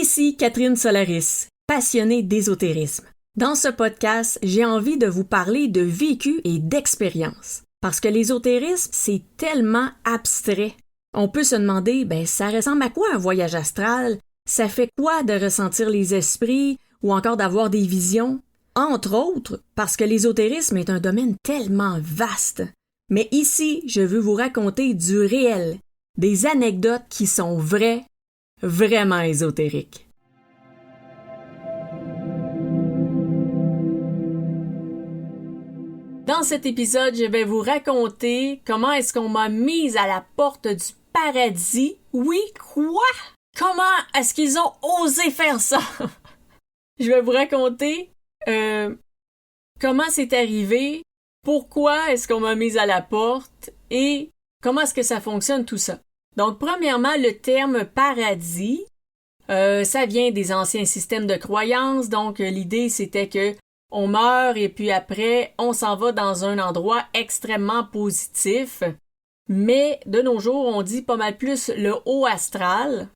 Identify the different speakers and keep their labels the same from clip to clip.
Speaker 1: Ici Catherine Solaris, passionnée d'ésotérisme. Dans ce podcast, j'ai envie de vous parler de vécu et d'expérience. Parce que l'ésotérisme, c'est tellement abstrait. On peut se demander, ça ressemble à quoi un voyage astral? Ça fait quoi de ressentir les esprits ou encore d'avoir des visions? Entre autres, parce que l'ésotérisme est un domaine tellement vaste. Mais ici, je veux vous raconter du réel, des anecdotes qui sont vraies, vraiment ésotériques. Dans cet épisode, je vais vous raconter comment est-ce qu'on m'a mise à la porte du paradis. Oui, quoi? Comment est-ce qu'ils ont osé faire ça? Je vais vous raconter comment c'est arrivé, pourquoi est-ce qu'on m'a mise à la porte et comment est-ce que ça fonctionne tout ça. Donc, premièrement, le terme paradis, ça vient des anciens systèmes de croyances. Donc, l'idée, c'était que on meurt et puis après, on s'en va dans un endroit extrêmement positif. Mais de nos jours, on dit pas mal plus le haut astral.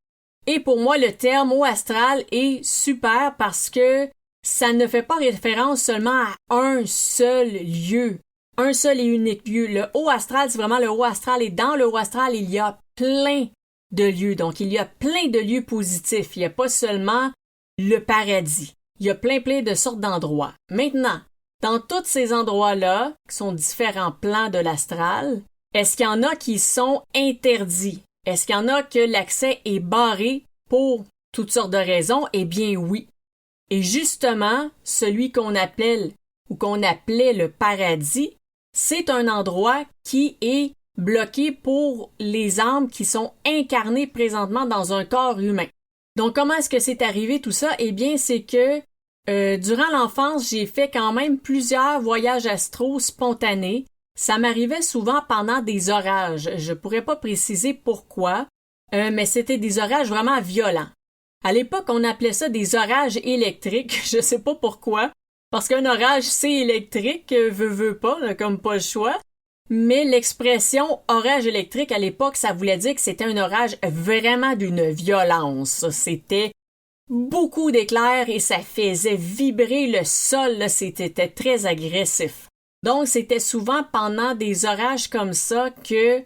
Speaker 1: Et pour moi, le terme haut astral est super parce que ça ne fait pas référence seulement à un seul lieu, un seul et unique lieu. Le haut astral, c'est vraiment le haut astral et dans le haut astral, il y a plein de lieux. Donc, il y a plein de lieux positifs. Il n'y a pas seulement le paradis. Il y a plein de sortes d'endroits. Maintenant, dans tous ces endroits-là, qui sont différents plans de l'astral, est-ce qu'il y en a qui sont interdits? Est-ce qu'il y en a que l'accès est barré pour toutes sortes de raisons? Eh bien oui. Et justement, celui qu'on appelle ou qu'on appelait le paradis, c'est un endroit qui est bloqué pour les âmes qui sont incarnées présentement dans un corps humain. Donc, comment est-ce que c'est arrivé tout ça? Eh bien, c'est que durant l'enfance, j'ai fait quand même plusieurs voyages astraux spontanés. Ça m'arrivait souvent pendant des orages. Je pourrais pas préciser pourquoi, mais c'était des orages vraiment violents. À l'époque, on appelait ça des orages électriques. Je sais pas pourquoi. Parce qu'un orage, c'est électrique, veut pas, là, comme pas le choix. Mais l'expression orage électrique, à l'époque, ça voulait dire que c'était un orage vraiment d'une violence. C'était beaucoup d'éclairs et ça faisait vibrer le sol, là, c'était très agressif. Donc, c'était souvent pendant des orages comme ça que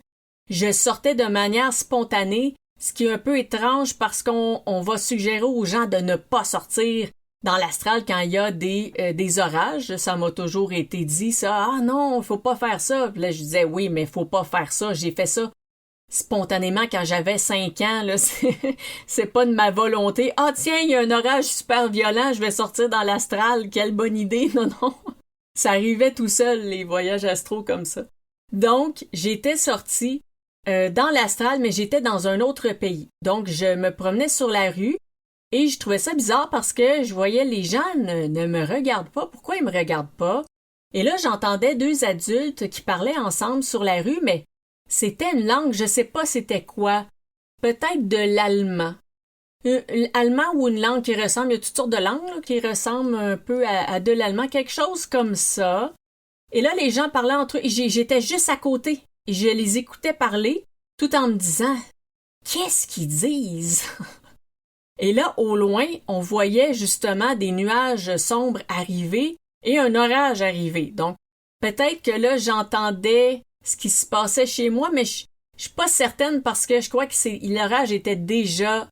Speaker 1: je sortais de manière spontanée, ce qui est un peu étrange parce qu'on va suggérer aux gens de ne pas sortir dans l'astral quand il y a des orages. Ça m'a toujours été dit, ça. Ah non, faut pas faire ça. Puis là, je disais, oui, mais faut pas faire ça. J'ai fait ça spontanément quand j'avais 5 ans, là. C'est pas de ma volonté. Ah tiens, il y a un orage super violent, je vais sortir dans l'astral. Quelle bonne idée. Non, non. Ça arrivait tout seul, les voyages astraux comme ça. Donc, j'étais sortie dans l'astral, mais j'étais dans un autre pays. Donc, je me promenais sur la rue et je trouvais ça bizarre parce que je voyais les gens ne me regardent pas. Pourquoi ils me regardent pas? Et là, j'entendais 2 adultes qui parlaient ensemble sur la rue, mais c'était une langue, je sais pas c'était quoi. Peut-être de l'allemand. Allemand ou une langue qui ressemble, il y a toutes sortes de langues là, qui ressemblent un peu à de l'allemand, quelque chose comme ça. Et là, les gens parlaient entre eux, et j'étais juste à côté, et je les écoutais parler, tout en me disant « Qu'est-ce qu'ils disent? » Et là, au loin, on voyait justement des nuages sombres arriver et un orage arriver. Donc, peut-être que là, j'entendais ce qui se passait chez moi, mais je suis pas certaine parce que je crois que l'orage était déjà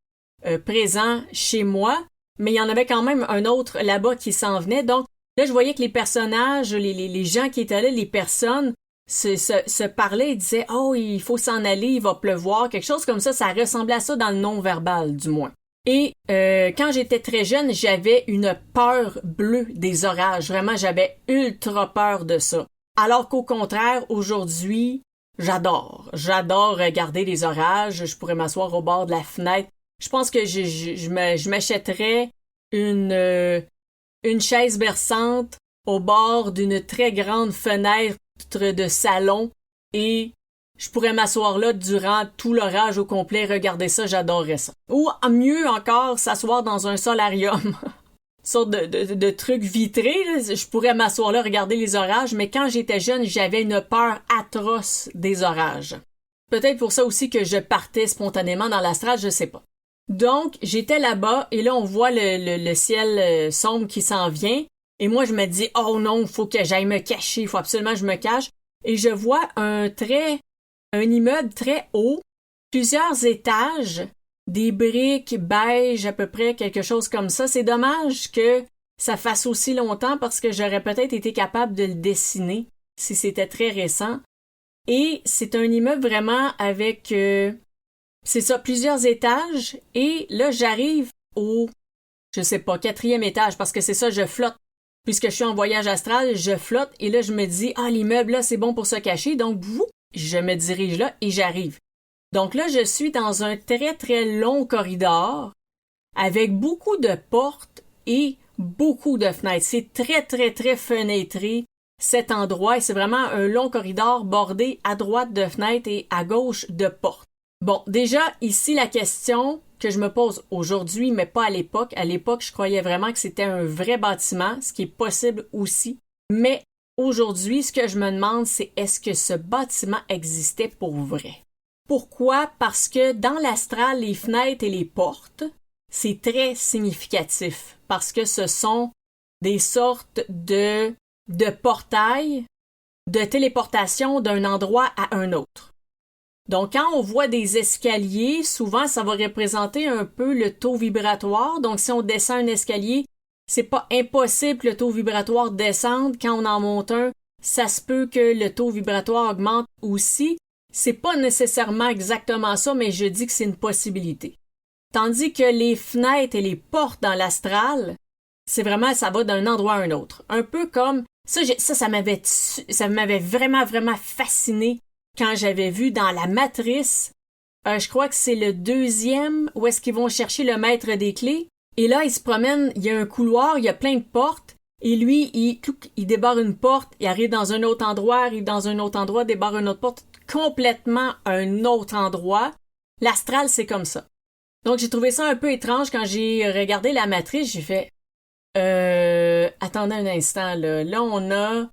Speaker 1: présent chez moi, mais il y en avait quand même un autre là-bas qui s'en venait. Donc là, je voyais que les personnages, les gens qui étaient là, les personnes se parlaient et disaient « Oh, il faut s'en aller, il va pleuvoir », quelque chose comme ça. Ça ressemblait à ça dans le non-verbal, du moins. Et quand j'étais très jeune, j'avais une peur bleue des orages. Vraiment, j'avais ultra peur de ça. Alors qu'au contraire, aujourd'hui, j'adore. J'adore regarder les orages. Je pourrais m'asseoir au bord de la fenêtre. Je pense que je m'achèterais une chaise berçante au bord d'une très grande fenêtre de salon et je pourrais m'asseoir là durant tout l'orage au complet, regarder ça, j'adorerais ça. Ou mieux encore, s'asseoir dans un solarium. Une sorte de truc vitré, là. Je pourrais m'asseoir là, regarder les orages, mais quand j'étais jeune, j'avais une peur atroce des orages. Peut-être pour ça aussi que je partais spontanément dans l'astral, je sais pas. Donc, j'étais là-bas et là, on voit le ciel sombre qui s'en vient. Et moi, je me dis, oh non, faut que j'aille me cacher, il faut absolument que je me cache. Et je vois un immeuble très haut, plusieurs étages, des briques beige à peu près, quelque chose comme ça. C'est dommage que ça fasse aussi longtemps parce que j'aurais peut-être été capable de le dessiner si c'était très récent. Et c'est un immeuble vraiment avec, c'est ça, plusieurs étages. Et là, j'arrive au, je sais pas, 4e étage parce que c'est ça, je flotte. Puisque je suis en voyage astral, je flotte et là, je me dis, ah, l'immeuble là, c'est bon pour se cacher. Donc, je me dirige là et j'arrive. Donc là, je suis dans un très, très long corridor avec beaucoup de portes et beaucoup de fenêtres. C'est très, très, très fenêtré, cet endroit. Et c'est vraiment un long corridor bordé à droite de fenêtres et à gauche de portes. Bon, déjà, ici, la question que je me pose aujourd'hui, mais pas à l'époque. À l'époque, je croyais vraiment que c'était un vrai bâtiment, ce qui est possible aussi. Mais aujourd'hui, ce que je me demande, c'est est-ce que ce bâtiment existait pour vrai? Pourquoi? Parce que dans l'astral, les fenêtres et les portes, c'est très significatif parce que ce sont des sortes de portails de téléportation d'un endroit à un autre. Donc, quand on voit des escaliers, souvent, ça va représenter un peu le taux vibratoire. Donc, si on descend un escalier, c'est pas impossible que le taux vibratoire descende. Quand on en monte un, ça se peut que le taux vibratoire augmente aussi. C'est pas nécessairement exactement ça, mais je dis que c'est une possibilité. Tandis que les fenêtres et les portes dans l'astral, c'est vraiment, ça va d'un endroit à un autre. Un peu comme, ça m'avait vraiment, vraiment fasciné quand j'avais vu dans la Matrice, je crois que c'est le 2e, où est-ce qu'ils vont chercher le maître des clés. Et là, ils se promènent, il y a un couloir, il y a plein de portes, et lui, il débarre une porte, il arrive dans un autre endroit, arrive dans un autre endroit, débarre une autre porte, complètement un autre endroit. L'astral, c'est comme ça. Donc, j'ai trouvé ça un peu étrange quand j'ai regardé la Matrice, j'ai fait attendez un instant, là. Là, on a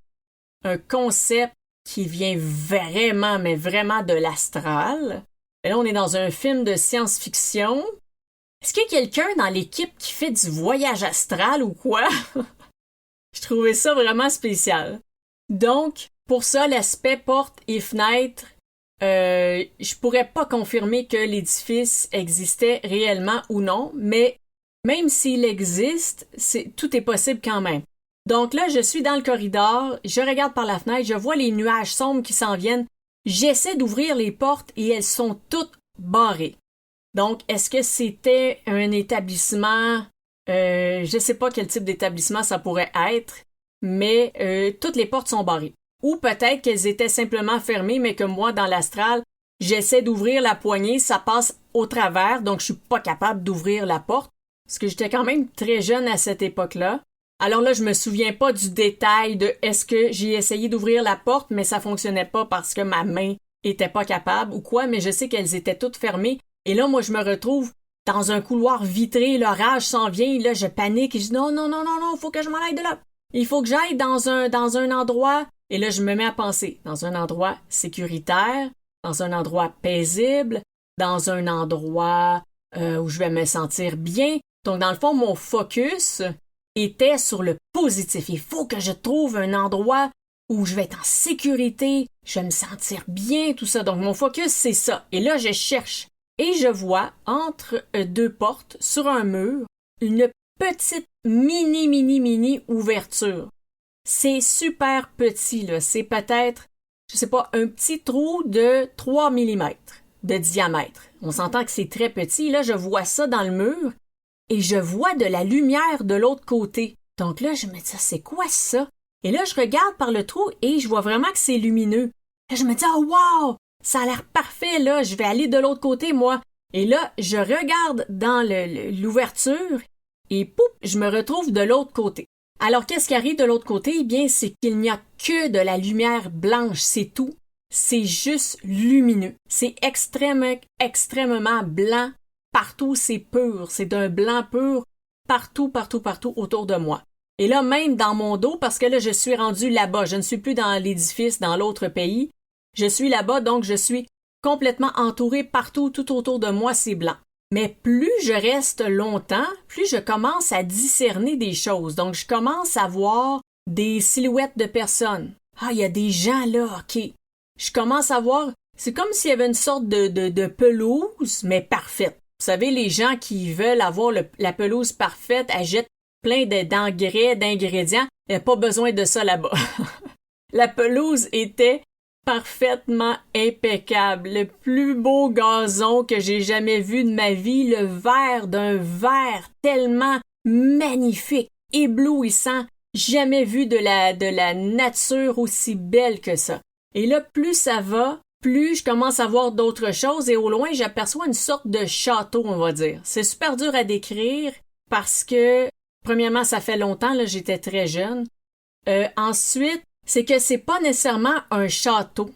Speaker 1: un concept qui vient vraiment, mais vraiment de l'astral. Et là, on est dans un film de science-fiction. Est-ce qu'il y a quelqu'un dans l'équipe qui fait du voyage astral ou quoi? Je trouvais ça vraiment spécial. Donc, pour ça, l'aspect porte et fenêtre, je pourrais pas confirmer que l'édifice existait réellement ou non, mais même s'il existe, tout est possible quand même. Donc là, je suis dans le corridor, je regarde par la fenêtre, je vois les nuages sombres qui s'en viennent, j'essaie d'ouvrir les portes et elles sont toutes barrées. Donc, est-ce que c'était un établissement, je sais pas quel type d'établissement ça pourrait être, mais toutes les portes sont barrées. Ou peut-être qu'elles étaient simplement fermées, mais que moi, dans l'astral, j'essaie d'ouvrir la poignée, ça passe au travers, donc je suis pas capable d'ouvrir la porte, parce que j'étais quand même très jeune à cette époque-là. Alors là, je me souviens pas du détail de est-ce que j'ai essayé d'ouvrir la porte, mais ça fonctionnait pas parce que ma main était pas capable ou quoi, mais je sais qu'elles étaient toutes fermées. Et là, moi, je me retrouve dans un couloir vitré, l'orage s'en vient, là, je panique et je dis non, faut que je m'en aille de là. Il faut que j'aille dans un endroit, et là, je me mets à penser, dans un endroit sécuritaire, dans un endroit paisible, dans un endroit où je vais me sentir bien. Donc, dans le fond, mon focus était sur le positif. Il faut que je trouve un endroit où je vais être en sécurité, je vais me sentir bien, tout ça. Donc, mon focus, c'est ça. Et là, je cherche. Et je vois, entre deux portes, sur un mur, une petite mini ouverture. C'est super petit, là. C'est peut-être, je sais pas, un petit trou de 3 mm de diamètre. On s'entend que c'est très petit. Là, je vois ça dans le mur. Et je vois de la lumière de l'autre côté. Donc là, je me dis, c'est quoi ça? Et là, je regarde par le trou et je vois vraiment que c'est lumineux. Là, je me dis, oh wow! Ça a l'air parfait, là. Je vais aller de l'autre côté, moi. Et là, je regarde dans l'ouverture et pouf, je me retrouve de l'autre côté. Alors, qu'est-ce qui arrive de l'autre côté? Eh bien, c'est qu'il n'y a que de la lumière blanche, c'est tout. C'est juste lumineux. C'est extrêmement blanc. Partout, c'est pur. C'est d'un blanc pur partout autour de moi. Et là, même dans mon dos, parce que là, je suis rendue là-bas. Je ne suis plus dans l'édifice, dans l'autre pays. Je suis là-bas, donc je suis complètement entourée partout, tout autour de moi, c'est blanc. Mais plus je reste longtemps, plus je commence à discerner des choses. Donc, je commence à voir des silhouettes de personnes. Ah, il y a des gens là, OK. Je commence à voir, c'est comme s'il y avait une sorte de pelouse, mais parfaite. Vous savez, les gens qui veulent avoir la pelouse parfaite, achètent plein d'engrais, d'ingrédients. Il n'y a pas besoin de ça là-bas. La pelouse était parfaitement impeccable. Le plus beau gazon que j'ai jamais vu de ma vie, le vert d'un vert tellement magnifique, éblouissant. Jamais vu de la nature aussi belle que ça. Et là, plus ça va, plus je commence à voir d'autres choses et au loin, j'aperçois une sorte de château, on va dire. C'est super dur à décrire parce que, premièrement, ça fait longtemps, là, j'étais très jeune. Ensuite, c'est que c'est pas nécessairement un château,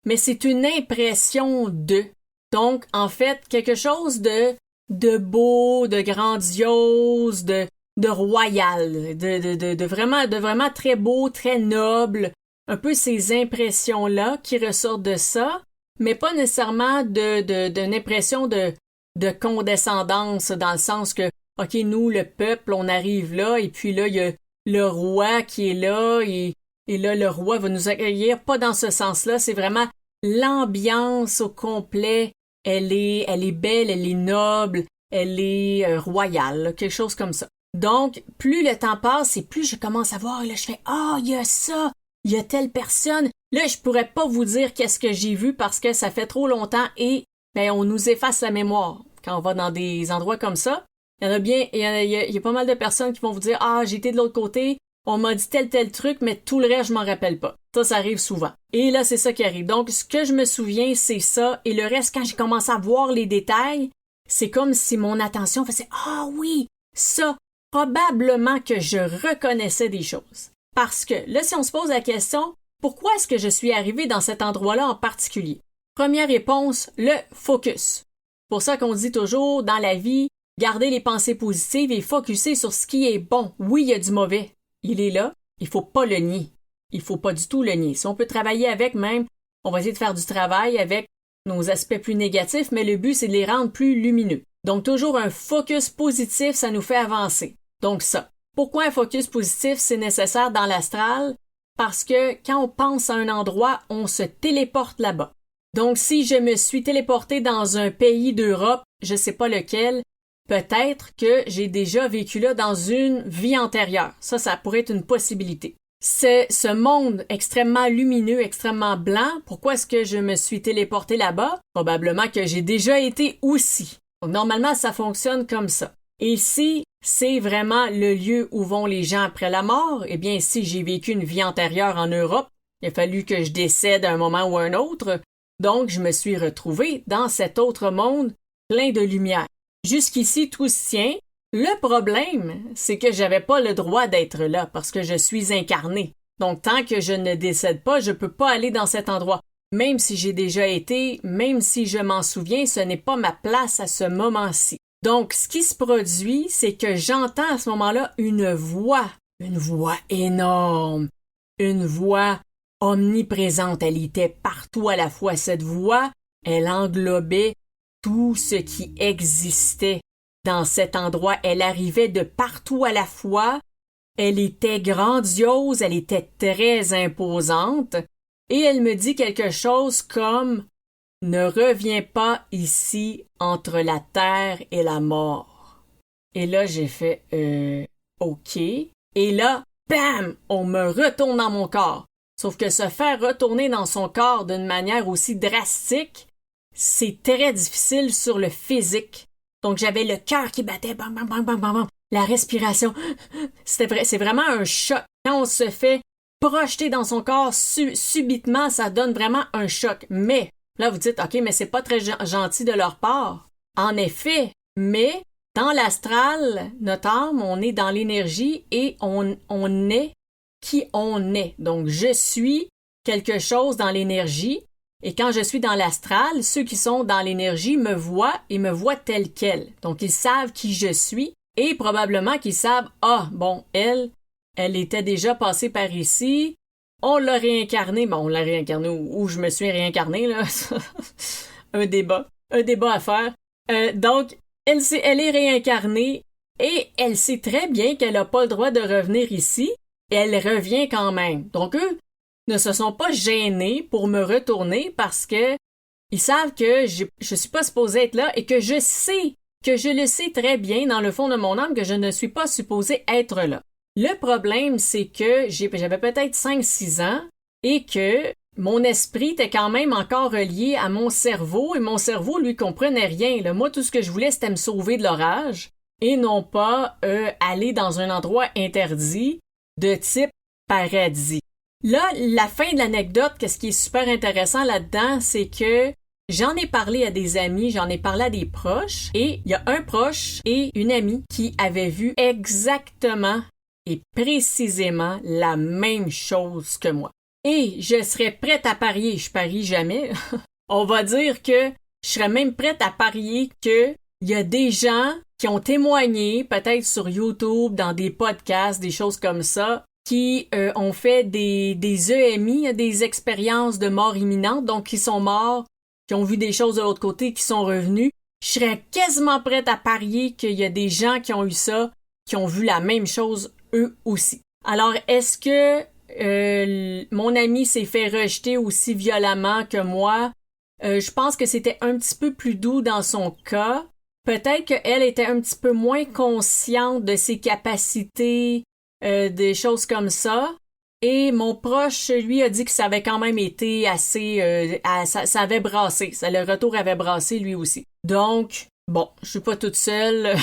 Speaker 1: mais c'est une impression de. Donc, en fait, quelque chose de beau, de grandiose, de royal, de vraiment très beau, très noble. Un peu ces impressions-là qui ressortent de ça, mais pas nécessairement d'une impression de condescendance dans le sens que, OK, nous, le peuple, on arrive là, et puis là, il y a le roi qui est là, et là, le roi va nous accueillir. Pas dans ce sens-là, c'est vraiment l'ambiance au complet. Elle est belle, elle est noble, elle est royale, quelque chose comme ça. Donc, plus le temps passe et plus je commence à voir, là, je fais « Ah, il y a ça, il y a telle personne. » Là, je pourrais pas vous dire qu'est-ce que j'ai vu parce que ça fait trop longtemps et on nous efface la mémoire quand on va dans des endroits comme ça. Il y a pas mal de personnes qui vont vous dire « Ah, j'ai été de l'autre côté, on m'a dit tel truc, mais tout le reste, je m'en rappelle pas. » Ça arrive souvent. Et là, c'est ça qui arrive. Donc, ce que je me souviens, c'est ça. Et le reste, quand j'ai commencé à voir les détails, c'est comme si mon attention faisait « Ah oui, ça! » Probablement que je reconnaissais des choses. Parce que, là, si on se pose la question, pourquoi est-ce que je suis arrivé dans cet endroit-là en particulier? Première réponse, le focus. C'est pour ça qu'on dit toujours, dans la vie, garder les pensées positives et focusser sur ce qui est bon. Oui, il y a du mauvais. Il est là. Il faut pas le nier. Il faut pas du tout le nier. Si on peut travailler avec même, on va essayer de faire du travail avec nos aspects plus négatifs, mais le but, c'est de les rendre plus lumineux. Donc, toujours un focus positif, ça nous fait avancer. Donc ça. Pourquoi un focus positif, c'est nécessaire dans l'astral? Parce que quand on pense à un endroit, on se téléporte là-bas. Donc si je me suis téléporté dans un pays d'Europe, je sais pas lequel, peut-être que j'ai déjà vécu là dans une vie antérieure. Ça pourrait être une possibilité. C'est ce monde extrêmement lumineux, extrêmement blanc. Pourquoi est-ce que je me suis téléporté là-bas? Probablement que j'ai déjà été aussi. Donc normalement, ça fonctionne comme ça. Et si c'est vraiment le lieu où vont les gens après la mort, eh bien, si j'ai vécu une vie antérieure en Europe, il a fallu que je décède à un moment ou un autre, donc je me suis retrouvée dans cet autre monde plein de lumière. Jusqu'ici, tout se tient. Le problème, c'est que j'avais pas le droit d'être là parce que je suis incarnée. Donc, tant que je ne décède pas, je peux pas aller dans cet endroit. Même si j'ai déjà été, même si je m'en souviens, ce n'est pas ma place à ce moment-ci. Donc, ce qui se produit, c'est que j'entends à ce moment-là une voix énorme, une voix omniprésente. Elle était partout à la fois. Cette voix, elle englobait tout ce qui existait dans cet endroit. Elle arrivait de partout à la fois. Elle était grandiose, elle était très imposante. Et elle me dit quelque chose comme « Ne reviens pas ici entre la terre et la mort. » Et là, j'ai fait « OK. » Et là, bam! On me retourne dans mon corps. Sauf que se faire retourner dans son corps d'une manière aussi drastique, c'est très difficile sur le physique. Donc, j'avais le cœur qui battait, bam, bam, bam, bam, bam, bam. La respiration. C'est vraiment un choc. Quand on se fait projeter dans son corps subitement, ça donne vraiment un choc. Mais, là, vous dites, OK, mais c'est pas très gentil de leur part. En effet, mais dans l'astral, notre âme, on est dans l'énergie et on est qui on est. Donc, je suis quelque chose dans l'énergie. Et quand je suis dans l'astral, ceux qui sont dans l'énergie me voient et me voient tel quel. Donc, ils savent qui je suis et probablement qu'ils savent, ah, bon, elle était déjà passée par ici, on l'a réincarnée, bon, on l'a réincarnée ou je me suis réincarnée, là. Un débat à faire. Donc, Elle est réincarnée et elle sait très bien qu'elle n'a pas le droit de revenir ici et elle revient quand même. Donc eux ne se sont pas gênés pour me retourner parce que ils savent que je suis pas supposée être là et que je le sais très bien dans le fond de mon âme que je ne suis pas supposée être là. Le problème, c'est que j'avais peut-être 5-6 ans et que mon esprit était quand même encore relié à mon cerveau et mon cerveau lui comprenait rien. Là. Moi, tout ce que je voulais, c'était me sauver de l'orage et non pas aller dans un endroit interdit de type paradis. Là, la fin de l'anecdote, qu'est-ce qui est super intéressant là-dedans, c'est que j'en ai parlé à des amis, j'en ai parlé à des proches, et il y a un proche et une amie qui avaient vu exactement et précisément la même chose que moi. Et je serais prête à parier, je parie jamais, on va dire que je serais même prête à parier que il y a des gens qui ont témoigné, peut-être sur YouTube, dans des podcasts, des choses comme ça, qui ont fait des EMI, des expériences de mort imminente, donc qui sont morts, qui ont vu des choses de l'autre côté, qui sont revenus. Je serais quasiment prête à parier qu'il y a des gens qui ont eu ça, qui ont vu la même chose eux aussi. Alors, est-ce que mon ami s'est fait rejeter aussi violemment que moi? Je pense que c'était un petit peu plus doux dans son cas. Peut-être qu'elle était un petit peu moins consciente de ses capacités, des choses comme ça. Et mon proche, lui, a dit que ça avait quand même été assez... ça avait brassé. Le retour avait brassé lui aussi. Donc, bon, je suis pas toute seule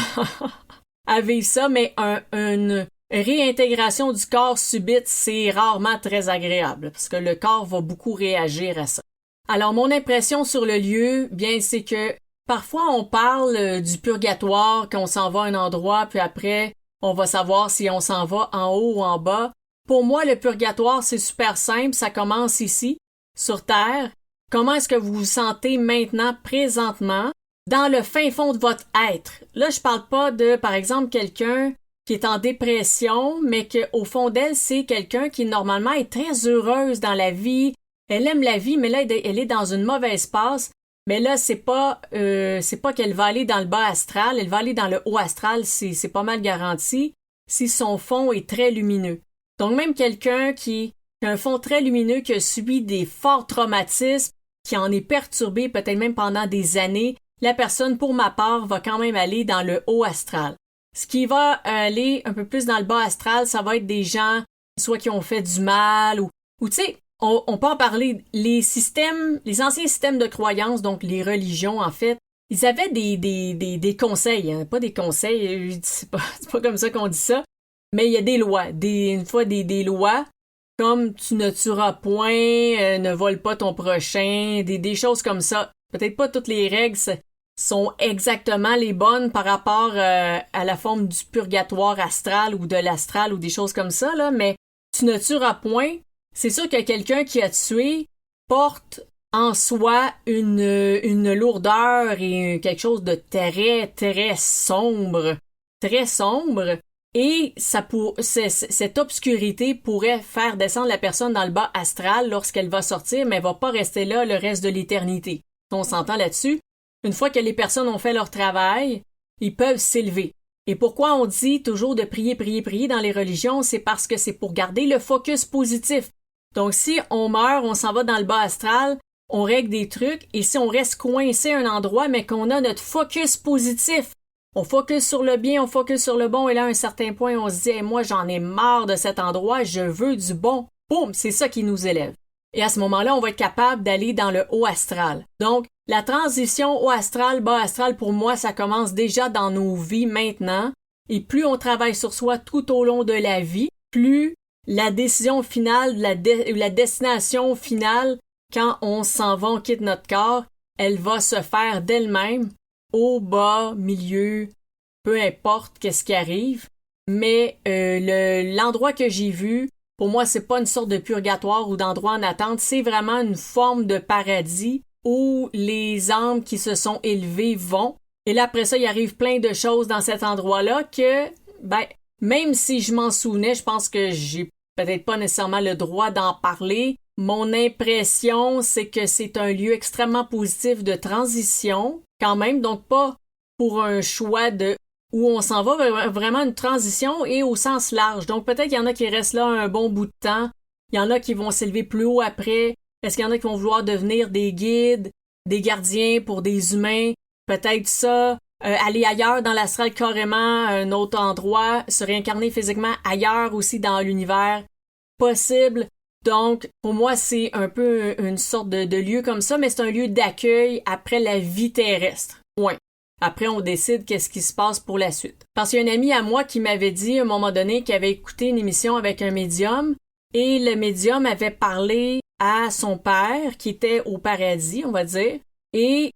Speaker 1: à vivre ça, mais une réintégration du corps subite, c'est rarement très agréable, parce que le corps va beaucoup réagir à ça. Alors, mon impression sur le lieu, bien, c'est que parfois on parle du purgatoire, qu'on s'en va à un endroit, puis après, on va savoir si on s'en va en haut ou en bas. Pour moi, le purgatoire, c'est super simple. Ça commence ici, sur Terre. Comment est-ce que vous vous sentez maintenant, présentement, dans le fin fond de votre être? Là, je parle pas de, par exemple, quelqu'un qui est en dépression, mais qu'au fond d'elle, c'est quelqu'un qui, normalement, est très heureuse dans la vie. Elle aime la vie, mais là, elle est dans une mauvaise passe. Mais là, c'est pas qu'elle va aller dans le bas astral. Elle va aller dans le haut astral. C'est pas mal garanti si son fond est très lumineux. Donc, même quelqu'un qui a un fond très lumineux, qui a subi des forts traumatismes, qui en est perturbé peut-être même pendant des années, la personne, pour ma part, va quand même aller dans le haut astral. Ce qui va aller un peu plus dans le bas astral, ça va être des gens, soit qui ont fait du mal, ou tu sais, on peut en parler. Les anciens systèmes de croyances, donc les religions, en fait, ils avaient des conseils, hein, pas des conseils, c'est pas comme ça qu'on dit ça. Mais il y a des lois, une fois des lois, comme tu ne tueras point, ne vole pas ton prochain, des choses comme ça. Peut-être pas toutes les règles sont exactement les bonnes par rapport à la forme du purgatoire astral ou de l'astral ou des choses comme ça, là, mais tu ne tueras point. C'est sûr que quelqu'un qui a tué porte en soi une lourdeur et quelque chose de très, très sombre. Très sombre. Et cette obscurité pourrait faire descendre la personne dans le bas astral lorsqu'elle va sortir, mais elle va pas rester là le reste de l'éternité. On s'entend là-dessus. Une fois que les personnes ont fait leur travail, ils peuvent s'élever. Et pourquoi on dit toujours de prier, prier, prier dans les religions? C'est parce que c'est pour garder le focus positif. Donc si on meurt, on s'en va dans le bas astral, on règle des trucs, et si on reste coincé à un endroit, mais qu'on a notre focus positif, on focus sur le bien, on focus sur le bon, et là, à un certain point, on se dit hey, « moi, j'en ai marre de cet endroit, je veux du bon. » Boum, c'est ça qui nous élève. Et à ce moment-là, on va être capable d'aller dans le haut astral. Donc, la transition haut astral, bas astral, pour moi, ça commence déjà dans nos vies maintenant. Et plus on travaille sur soi tout au long de la vie, plus la décision finale, la destination finale, quand on s'en va, on quitte notre corps, elle va se faire d'elle-même. Haut, bas, milieu, peu importe qu'est-ce qui arrive. Mais l'endroit que j'ai vu, pour moi, c'est pas une sorte de purgatoire ou d'endroit en attente, c'est vraiment une forme de paradis où les âmes qui se sont élevées vont. Et là, après ça, il arrive plein de choses dans cet endroit-là que, même si je m'en souvenais, je pense que j'ai peut-être pas nécessairement le droit d'en parler. Mon impression, c'est que c'est un lieu extrêmement positif de transition, quand même, donc pas pour un choix de où on s'en va vers vraiment une transition et au sens large. Donc peut-être qu'il y en a qui restent là un bon bout de temps. Il y en a qui vont s'élever plus haut après. Est-ce qu'il y en a qui vont vouloir devenir des guides, des gardiens pour des humains? Peut-être ça. Aller ailleurs dans l'astral carrément, à un autre endroit, se réincarner physiquement ailleurs aussi dans l'univers. Possible. Donc, pour moi, c'est un peu une sorte de lieu comme ça, mais c'est un lieu d'accueil après la vie terrestre. Ouais. Après, on décide qu'est-ce qui se passe pour la suite. Parce qu'il y a un ami à moi qui m'avait dit à un moment donné qu'il avait écouté une émission avec un médium et le médium avait parlé à son père qui était au paradis, on va dire. Et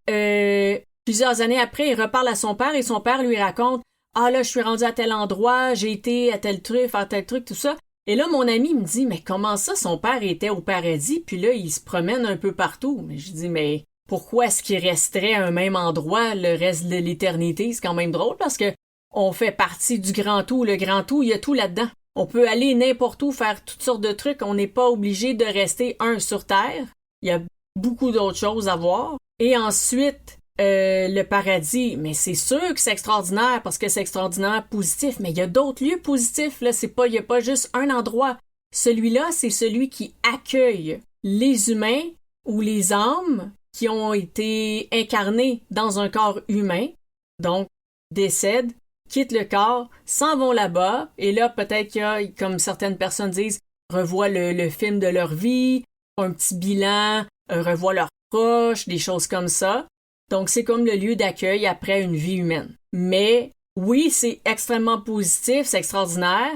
Speaker 1: plusieurs années après, il reparle à son père et son père lui raconte « Ah là, je suis rendu à tel endroit, j'ai été à tel truc, faire tel truc, tout ça. » Et là, mon ami me dit « Mais comment ça, son père était au paradis, puis là, il se promène un peu partout? » Mais je dis « Mais pourquoi est-ce qu'il resterait à un même endroit le reste de l'éternité? » C'est quand même drôle parce que on fait partie du grand tout. Le grand tout, il y a tout là-dedans. On peut aller n'importe où, faire toutes sortes de trucs. On n'est pas obligé de rester sur Terre. Il y a beaucoup d'autres choses à voir. Et ensuite, le paradis, mais c'est sûr que c'est extraordinaire parce que c'est extraordinaire positif, mais il y a d'autres lieux positifs, là, il y a pas juste un endroit. Celui-là, c'est celui qui accueille les humains ou les âmes qui ont été incarnés dans un corps humain, donc décèdent, quittent le corps, s'en vont là-bas, et là, peut-être qu'il y a, comme certaines personnes disent, revoient le film de leur vie, un petit bilan, revoient leurs proches, des choses comme ça. Donc, c'est comme le lieu d'accueil après une vie humaine. Mais, oui, c'est extrêmement positif, c'est extraordinaire.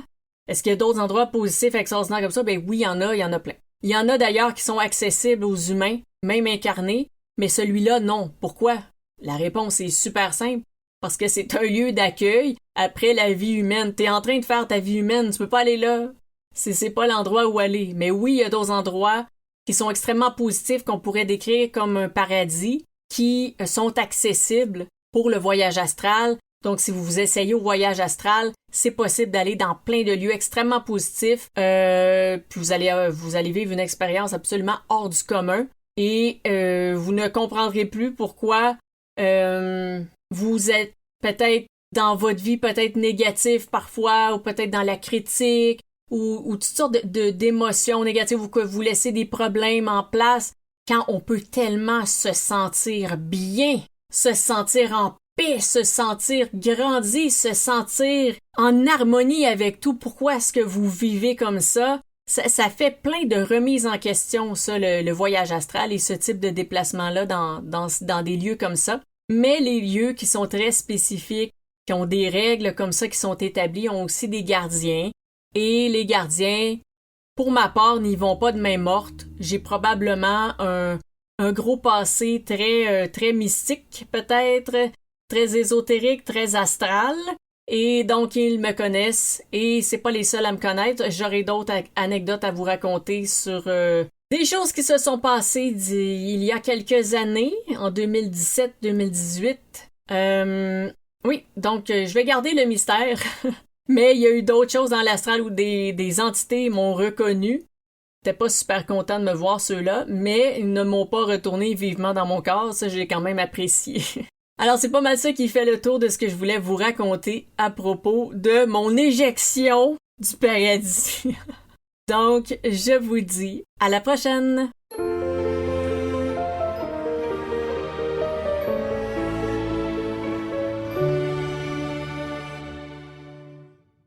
Speaker 1: Est-ce qu'il y a d'autres endroits positifs, extraordinaires comme ça? Ben oui, il y en a plein. Il y en a d'ailleurs qui sont accessibles aux humains, même incarnés, mais celui-là, non. Pourquoi? La réponse est super simple. Parce que c'est un lieu d'accueil après la vie humaine. T'es en train de faire ta vie humaine, tu peux pas aller là. C'est pas l'endroit où aller. Mais oui, il y a d'autres endroits qui sont extrêmement positifs qu'on pourrait décrire comme un paradis, qui sont accessibles pour le voyage astral. Donc, si vous vous essayez au voyage astral, c'est possible d'aller dans plein de lieux extrêmement positifs. Puis vous allez vivre une expérience absolument hors du commun. Et vous ne comprendrez plus pourquoi vous êtes peut-être dans votre vie peut-être négatif parfois, ou peut-être dans la critique, ou toutes sortes d'émotions négatives, ou que vous laissez des problèmes en place, quand on peut tellement se sentir bien, se sentir en paix, se sentir grandi, se sentir en harmonie avec tout. Pourquoi est-ce que vous vivez comme ça? Ça fait plein de remises en question, ça, le voyage astral et ce type de déplacement-là dans des lieux comme ça. Mais les lieux qui sont très spécifiques, qui ont des règles comme ça qui sont établies, ont aussi des gardiens. Et les gardiens, pour ma part, n'y vont pas de main morte. J'ai probablement un gros passé très mystique, peut-être, très ésotérique, très astral. Et donc, ils me connaissent. Et c'est pas les seuls à me connaître. J'aurai d'autres anecdotes à vous raconter sur des choses qui se sont passées il y a quelques années, en 2017-2018. Oui, donc je vais garder le mystère. Mais il y a eu d'autres choses dans l'astral où des entités m'ont reconnu. J'étais pas super content de me voir ceux-là, mais ils ne m'ont pas retourné vivement dans mon corps. Ça, j'ai quand même apprécié. Alors, c'est pas mal ça qui fait le tour de ce que je voulais vous raconter à propos de mon éjection du paradis. Donc, je vous dis à la prochaine!